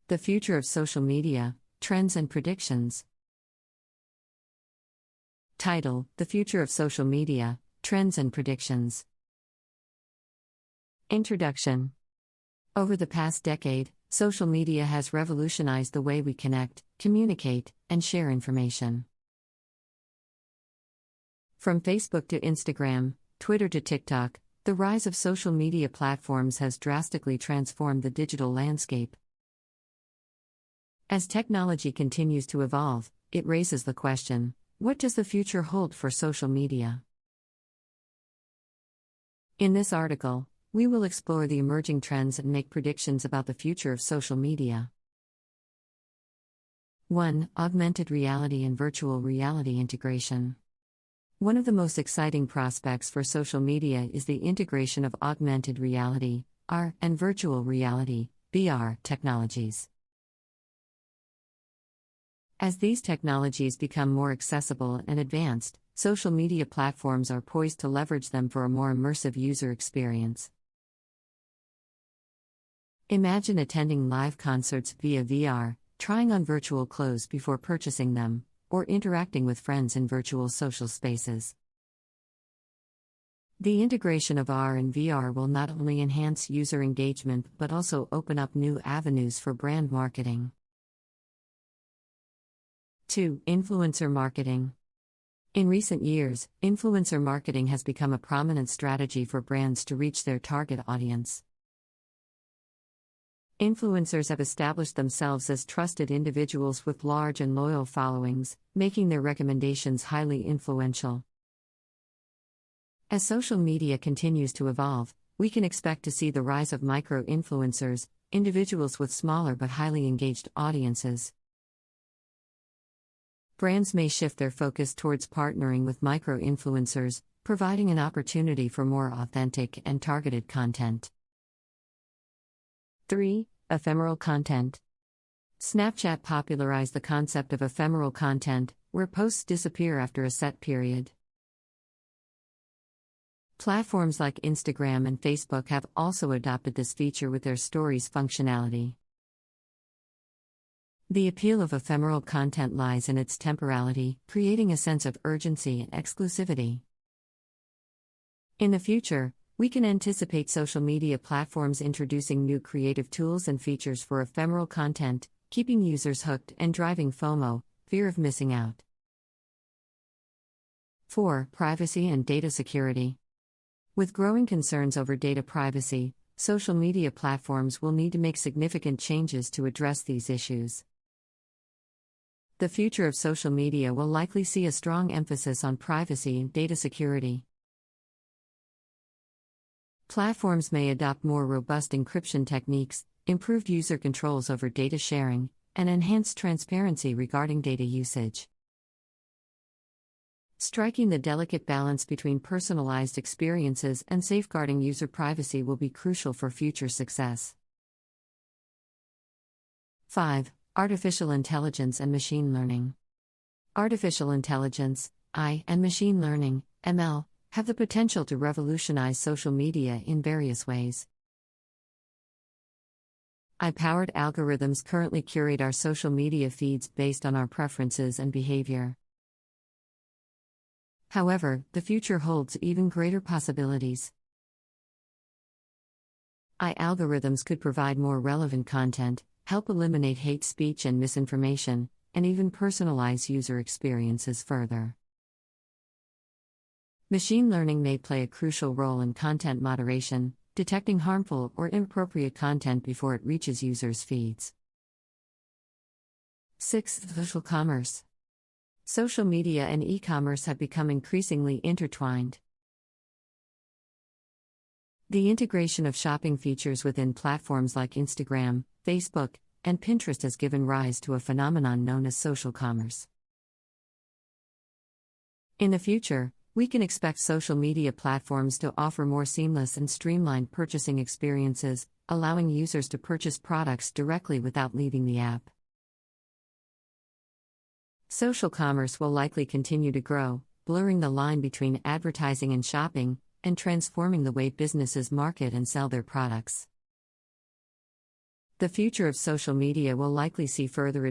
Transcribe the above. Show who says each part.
Speaker 1: The future of social media, trends and predictions. Title: The future of social media, trends and predictions. Introduction. Over the past decade, social media has revolutionized the way we connect, communicate, and share information. From Facebook to Instagram, Twitter to TikTok, the rise of social media platforms has drastically transformed the digital landscape. As technology continues to evolve, it raises the question, what does the future hold for social media? In this article, we will explore the emerging trends and make predictions about the future of social media. 1. Augmented reality and virtual reality integration. One of the most exciting prospects for social media is the integration of augmented reality, AR, and virtual reality, VR, technologies. As these technologies become more accessible and advanced, social media platforms are poised to leverage them for a more immersive user experience. Imagine attending live concerts via VR, trying on virtual clothes before purchasing them, or interacting with friends in virtual social spaces. The integration of AR and VR will not only enhance user engagement but also open up new avenues for brand marketing. 2. Influencer marketing. In recent years, influencer marketing has become a prominent strategy for brands to reach their target audience. Influencers have established themselves as trusted individuals with large and loyal followings, making their recommendations highly influential. As social media continues to evolve, we can expect to see the rise of micro-influencers, individuals with smaller but highly engaged audiences. Brands may shift their focus towards partnering with micro-influencers, providing an opportunity for more authentic and targeted content. 3. Ephemeral content. Snapchat popularized the concept of ephemeral content, where posts disappear after a set period. Platforms like Instagram and Facebook have also adopted this feature with their Stories functionality. The appeal of ephemeral content lies in its temporality, creating a sense of urgency and exclusivity. In the future, we can anticipate social media platforms introducing new creative tools and features for ephemeral content, keeping users hooked and driving FOMO, fear of missing out. 4. Privacy and data security. With growing concerns over data privacy, social media platforms will need to make significant changes to address these issues. The future of social media will likely see a strong emphasis on privacy and data security. Platforms may adopt more robust encryption techniques, improved user controls over data sharing, and enhanced transparency regarding data usage. Striking the delicate balance between personalized experiences and safeguarding user privacy will be crucial for future success. 5. Artificial intelligence and machine learning. Artificial intelligence, AI, and machine learning, ML, have the potential to revolutionize social media in various ways. AI-powered algorithms currently curate our social media feeds based on our preferences and behavior. However, the future holds even greater possibilities. AI algorithms could provide more relevant content, help eliminate hate speech and misinformation, and even personalize user experiences further. Machine learning may play a crucial role in content moderation, detecting harmful or inappropriate content before it reaches users' feeds. 6. Social commerce. Social media and e-commerce have become increasingly intertwined. The integration of shopping features within platforms like Instagram, Facebook, and Pinterest has given rise to a phenomenon known as social commerce. In the future, we can expect social media platforms to offer more seamless and streamlined purchasing experiences, allowing users to purchase products directly without leaving the app. Social commerce will likely continue to grow, blurring the line between advertising and shopping, and transforming the way businesses market and sell their products. The future of social media will likely see further